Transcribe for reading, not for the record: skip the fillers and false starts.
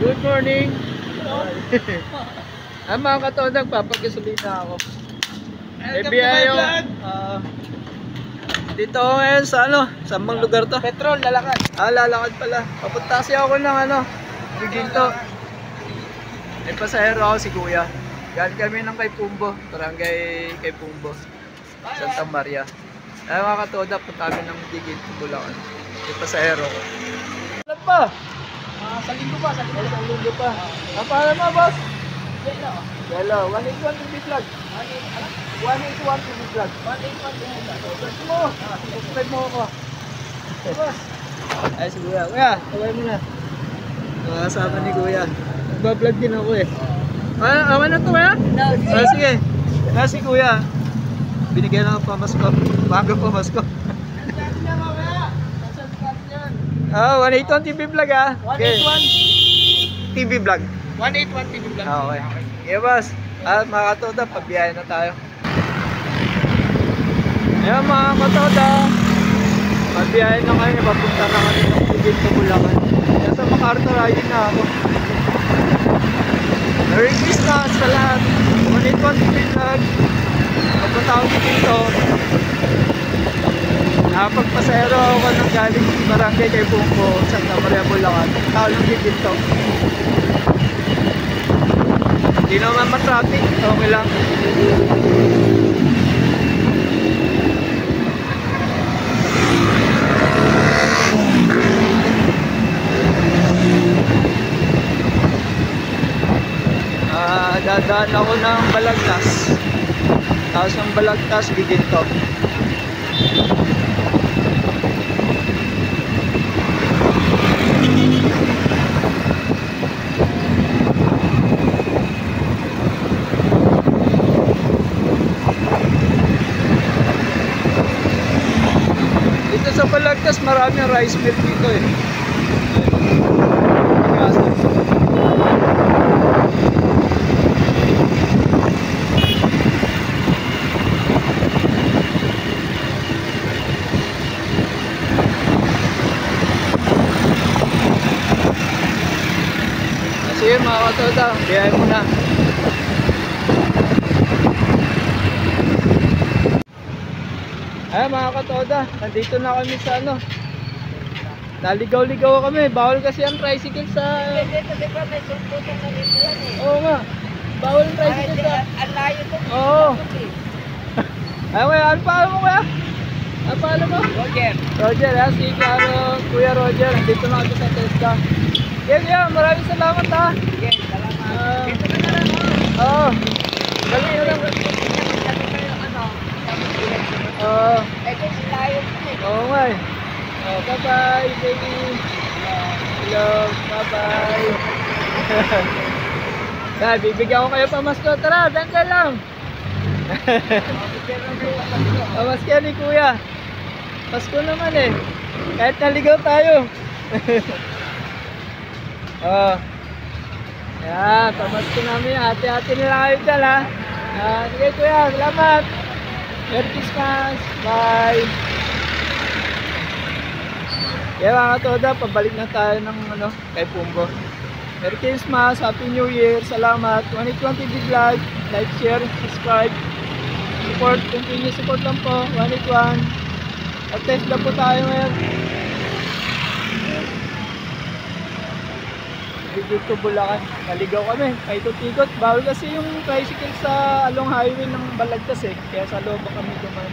Good morning. Mga kataon, nagpapagasolina ako. Biyahe dito ako ngayon sa sa bang lugar to? Petrol, lalakad. Lalakad pala. Papunta kasi ako ng Giginto. May pasahero ako si Kuya. Galing kami ng kay Pumbo, barangay kay Pumbo, Santa Maria. Mga kataon, punta kami ng Giginto, Bulacan. May pasahero ko. Ano pa? Sa linggo pa, sa linggo. Sa linggo pa. Paano mo, boss? Hello. Hello, 181 TV vlog. 181 TV vlog. 181 din ito. Subscribe mo. Subscribe mo ako. Ay, si Kuya. Kuya, taway mo na. Kasama ni Kuya. Nagbablog din ako eh. Awan na to, Kuya? No, Sige. Si Kuya. Binigyan ako pamasko. Bago pamasko. 181 TV vlog ah. 181 TV vlog. 181 TV vlog. Okay. Yeah, boss. Mga katoda, pagbiyahe na tayo. Ayan mga katoda, pagbiyahe na kayo, papunta na kami ng Giginto, Bulacan. Kaya sa MacArthur riding na ako. Merry Christmas sa lahat. 181 TV vlog. Papunta ako dito. Nakapagpasahero ako ng galing barangay kay Pumbo, Santa Maria, Bulacan. Tao ng Giginto. Hindi naman matraffic, okay lang. Dadaan ako ng Balagtas. Tapos ng Balagtas, Giginto. Dito sa Balagtas, maraming rice mill dito eh. Sige mga katoda, biyahe mo na. Ay mga katoda, nandito na kami sa naligaw-ligaw kami, bawal kasi ang tricycle sa... Dito, di ba may sulputan na dito yan eh. Oo nga, bawal ang tricycle sa... Ang layo to. Oo. Ay kuya, ano pa mo kuya? Ano pa mo? Roger. Roger, si Kuya Roger, nandito na kami sa Tesla. Yeah, maraming salamat ha. Yes, salamat. Dito na lang. Oo. Dali na lang. Oo. Ito si layo to eh. Oo nga eh. Bye-bye, baby. Hello, bye-bye. Bibigyan ko kayo pamasko. Tara, dandan lang. Pamasko ni Kuya. Pasko naman eh. Kahit naligaw tayo. Yan, pamasko namin. Hati-hati nila kayo dyan ha. Sige Kuya, salamat. Merry Christmas. Bye. Kaya mga katoda, pabalik na tayo ng kay Pumbo. Merry Christmas, Happy New Year, salamat. 181 TV vlog, like, share, subscribe, support, continue support lang po. 181. At test lang po tayo ngayon. Dito Bulacan, naligaw kami, paikot-ikot. Bawal kasi yung tricycle sa along highway ng Balagtas eh, kaya sa loob kami dumaan.